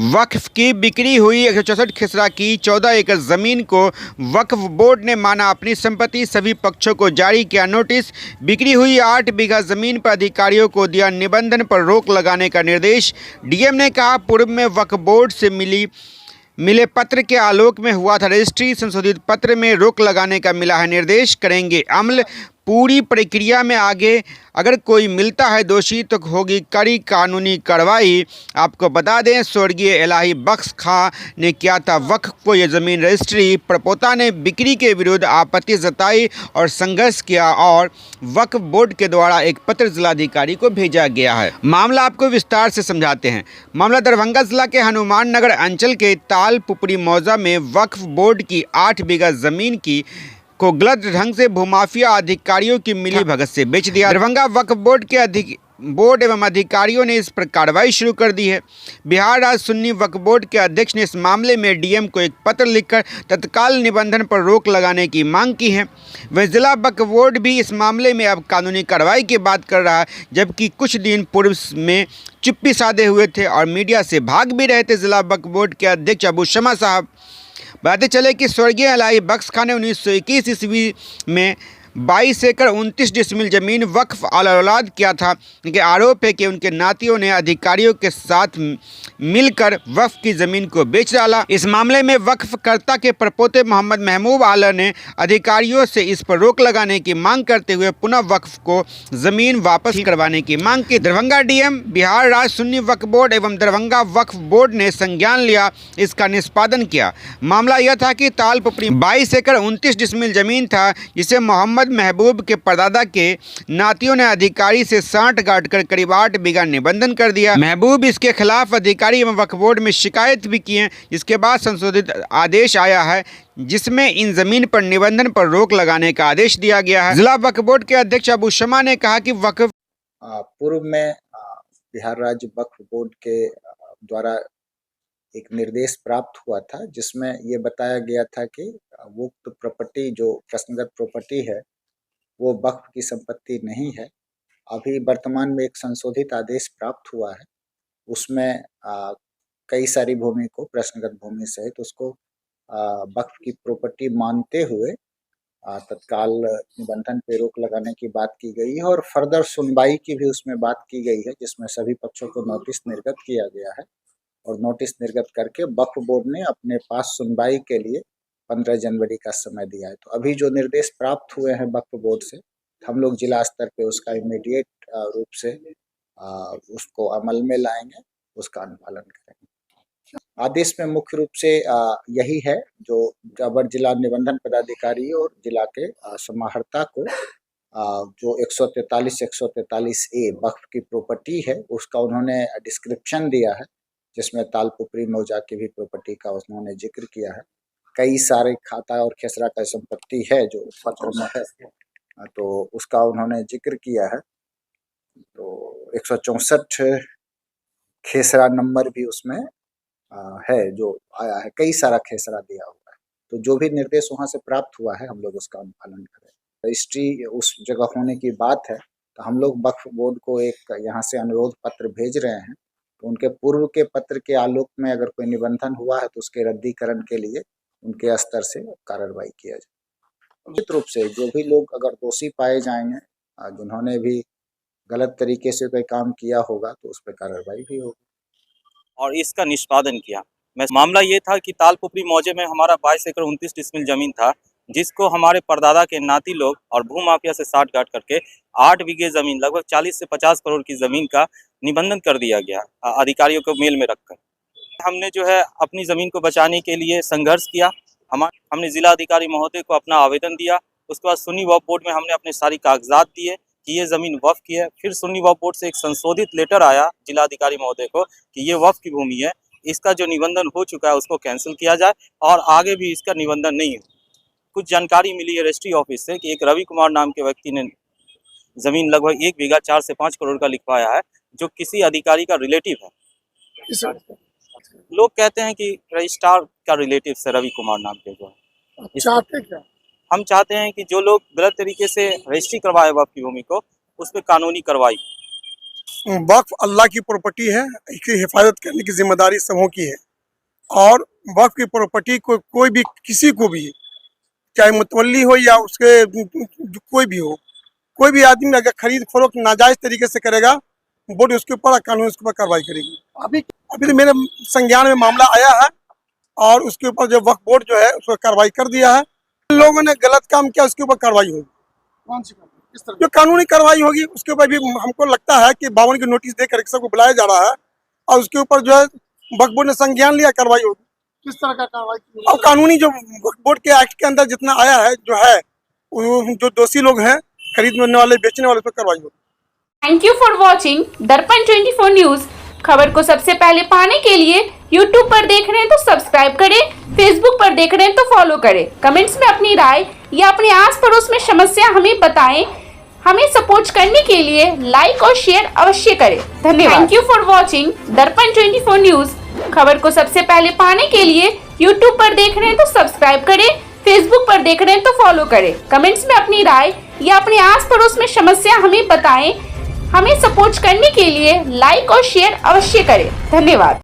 वक्फ की बिक्री हुई 164 खेसरा की 14 एकड़ ज़मीन को वक्फ बोर्ड ने माना अपनी संपत्ति। सभी पक्षों को जारी किया नोटिस। बिक्री हुई 8 बीघा ज़मीन पर अधिकारियों को दिया निबंधन पर रोक लगाने का निर्देश। डीएम ने कहा, पूर्व में वक्फ बोर्ड से मिले पत्र के आलोक में हुआ था रजिस्ट्री। संशोधित पत्र में रोक लगाने का मिला है निर्देश। करेंगे अमल। पूरी प्रक्रिया में आगे अगर कोई मिलता है दोषी तो होगी कड़ी कानूनी कार्रवाई। आपको बता दें, स्वर्गीय इलाही बख्श खां ने किया था वक्फ को ये ज़मीन रजिस्ट्री। प्रपोता ने बिक्री के विरुद्ध आपत्ति जताई और संघर्ष किया और वक्फ बोर्ड के द्वारा एक पत्र जिलाधिकारी को भेजा गया है। मामला आपको विस्तार से समझाते हैं। मामला दरभंगा जिला के हनुमान नगर अंचल के ताल पुपरी मौजा में वक्फ बोर्ड की 8 बीघा ज़मीन को गलत ढंग से भूमाफिया अधिकारियों की मिली भगत से बेच दिया। दरभंगा वक्फ बोर्ड के बोर्ड एवं अधिकारियों ने इस पर कार्रवाई शुरू कर दी है। बिहार राज्य सुन्नी वक्फ बोर्ड के अध्यक्ष ने इस मामले में डीएम को एक पत्र लिखकर तत्काल निबंधन पर रोक लगाने की मांग की है। वह जिला वक्फ बोर्ड भी इस मामले में अब कानूनी कार्रवाई की बात कर रहा है, जबकि कुछ दिन पूर्व में चुप्पी साधे हुए थे और मीडिया से भाग भी रहे थे। जिला वक्फ बोर्ड के अध्यक्ष अबू शमा साहब। बताते चले कि स्वर्गीय इलाही बख्श खां ने 1921 ईस्वी में 22 एकड़ 29 डिसमिल जमीन वक्फ औलाद किया था। उनके आरोप है कि उनके नातियों ने अधिकारियों के साथ मिलकर वक्फ की ज़मीन को बेच डाला। इस मामले में वक्फ कर्ता के प्रपोते मोहम्मद महबूब आला ने अधिकारियों से इस पर रोक लगाने की मांग करते हुए पुनः वक्फ को ज़मीन वापस करवाने की मांग की। दरभंगा डीएम, बिहार राज्य सुन्नी वक्फ बोर्ड एवं दरभंगा वक्फ बोर्ड ने संज्ञान लिया, इसका निष्पादन किया। मामला यह था कि तालपुपरी 22 एकड़ 29 डिसमिल जमीन था, जिसे मोहम्मद महबूब के परदादा के नातियों ने अधिकारी से साठ गांठ कर करीब 8 बीघा निबंधन कर दिया। महबूब इसके खिलाफ अधिकारी एवं वक्फ बोर्ड में शिकायत भी की है। इसके बाद संशोधित आदेश आया है, जिसमें इन जमीन पर निबंधन पर रोक लगाने का आदेश दिया गया है। जिला वक्फ बोर्ड के अध्यक्ष अबू शमा ने कहा कि वक्फ पूर्व में बिहार राज्य वक्फ बोर्ड के द्वारा एक निर्देश प्राप्त हुआ था, जिसमें ये बताया गया था कि उक्त प्रॉपर्टी जो प्रश्नगत प्रॉपर्टी है वो वक्फ की संपत्ति नहीं है। अभी वर्तमान में एक संशोधित आदेश प्राप्त हुआ है, उसमें कई सारी भूमि को प्रश्नगत भूमि सहित उसको वक्फ की प्रॉपर्टी मानते हुए तत्काल निबंधन पे रोक लगाने की बात की गई है और फर्दर सुनवाई की भी उसमें बात की गई है, जिसमें सभी पक्षों को नोटिस निर्गत किया गया है और नोटिस निर्गत करके वक्फ बोर्ड ने अपने पास सुनवाई के लिए 15 जनवरी का समय दिया है। तो अभी जो निर्देश प्राप्त हुए हैं वक्फ बोर्ड से, हम लोग जिला स्तर पे उसका इमीडिएट रूप से उसको अमल में लाएंगे, उसका अनुपालन करेंगे। आदेश में मुख्य रूप से यही है, जो अवर जिला निबंधन पदाधिकारी और जिला के समाहर्ता को जो 143 वक्फ की प्रॉपर्टी है उसका उन्होंने डिस्क्रिप्शन दिया है, जिसमें तालपुपरी मौजा की भी प्रॉपर्टी का उन्होंने जिक्र किया है। कई सारे खाता और खेसरा का संपत्ति है जो पत्र में है, तो उसका उन्होंने जिक्र किया है। तो 164 खेसरा नंबर भी उसमें है जो आया है, कई सारा खेसरा दिया हुआ है। तो जो भी निर्देश वहाँ से प्राप्त हुआ है हम लोग उसका अनुपालन करें। रजिस्ट्री उस जगह होने की बात है, तो हम लोग वक्फ बोर्ड को एक यहाँ से अनुरोध पत्र भेज रहे हैं। तो उनके पूर्व के पत्र के आलोक में अगर कोई निबंधन हुआ है तो उसके रद्दीकरण के लिए उनके स्तर से कार्रवाई किया जाए। निश्चित रूप से जो भी लोग अगर दोषी पाए जाएंगे, जिन्होंने भी गलत तरीके से कोई काम किया होगा, तो उस पर कार्रवाई भी होगी और इसका निष्पादन किया। मामला ये था कि तालपुपरी मौजे में हमारा 22 एकड़ 29 डिसमिल जमीन था, जिसको हमारे परदादा के नाती लोग और भूमाफिया से साठ गांठ करके 8 बीघे जमीन, लगभग 40 से 50 करोड़ की जमीन का निबंधन कर दिया गया अधिकारियों को मेल में रखकर। हमने जो है अपनी ज़मीन को बचाने के लिए संघर्ष किया। हमने जिला अधिकारी महोदय को अपना आवेदन दिया। उसके बाद सुन्नी वक्फ बोर्ड में हमने अपने सारी कागजात दिए कि ये ज़मीन वक्फ की है। फिर सुन्नी वक्फ बोर्ड से एक संशोधित लेटर आया जिला अधिकारी महोदय को कि ये वक्फ की भूमि है, इसका जो निबंधन हो चुका है उसको कैंसिल किया जाए और आगे भी इसका निबंधन नहीं है। कुछ जानकारी मिली है रजिस्ट्री ऑफिस से कि एक रवि कुमार नाम के व्यक्ति ने ज़मीन लगभग 1 बीघा 4 से 5 करोड़ का लिखवाया है, जो किसी अधिकारी का रिलेटिव है। लोग कहते हैं कि रजिस्ट्रार का रिलेटिव है रवि कुमार नाम के। जो चाहते क्या? हम चाहते हैं कि जो लोग गलत तरीके से रजिस्ट्री करवाए वक्फ की भूमि को, उस पर कानूनी कार्रवाई। वक्फ अल्लाह की प्रॉपर्टी है, इसकी हिफाजत करने की जिम्मेदारी सबों की है। और वक्फ की प्रॉपर्टी को कोई भी किसी को भी, चाहे मुतवल्ली हो या उसके कोई भी हो, कोई भी आदमी अगर खरीद फरोख्त नाजायज तरीके से करेगा, बोर्ड उसके ऊपर कानून उसके ऊपर कार्रवाई करेगी। अभी तो मेरे संज्ञान में मामला आया है और उसके ऊपर जो वक्फ बोर्ड जो है उसको कार्रवाई कर दिया है। लोगों ने गलत काम किया, उसके ऊपर कार्रवाई होगी। कौन सी कार्रवाई? किस तरह? जो कानूनी कार्रवाई होगी उसके ऊपर भी हमको लगता है कि 52 की नोटिस देकर सबको बुलाया जा रहा है और उसके ऊपर जो है वक्फ बोर्ड ने संज्ञान लिया, कार्रवाई होगी। किस तरह का कार्रवाई? और कानूनी जो वक्फ बोर्ड के एक्ट के अंदर जितना आया है जो है, जो दोषी लोग हैं खरीदने वाले बेचने वाले, उस पर कार्रवाई होगी। थैंक यू फॉर वॉचिंग दर्पण 24 न्यूज। खबर को सबसे पहले पाने के लिए YouTube पर देख रहे हैं तो सब्सक्राइब करें, Facebook पर देख रहे हैं तो फॉलो करें। कमेंट्स में अपनी राय या अपने आस पड़ोस में समस्या हमें बताएं। हमें सपोर्ट करने के लिए लाइक और शेयर अवश्य करें। धन्यवाद। थैंक यू फॉर वॉचिंग दर्पण 24 न्यूज। खबर को सबसे पहले पाने के लिए YouTube पर देख रहे हैं तो सब्सक्राइब करें, Facebook पर देख रहे हैं तो फॉलो करें। कमेंट्स में अपनी राय या अपने आस पड़ोस में समस्या हमें बताएं। हमें सपोर्ट करने के लिए लाइक और शेयर अवश्य करें। धन्यवाद।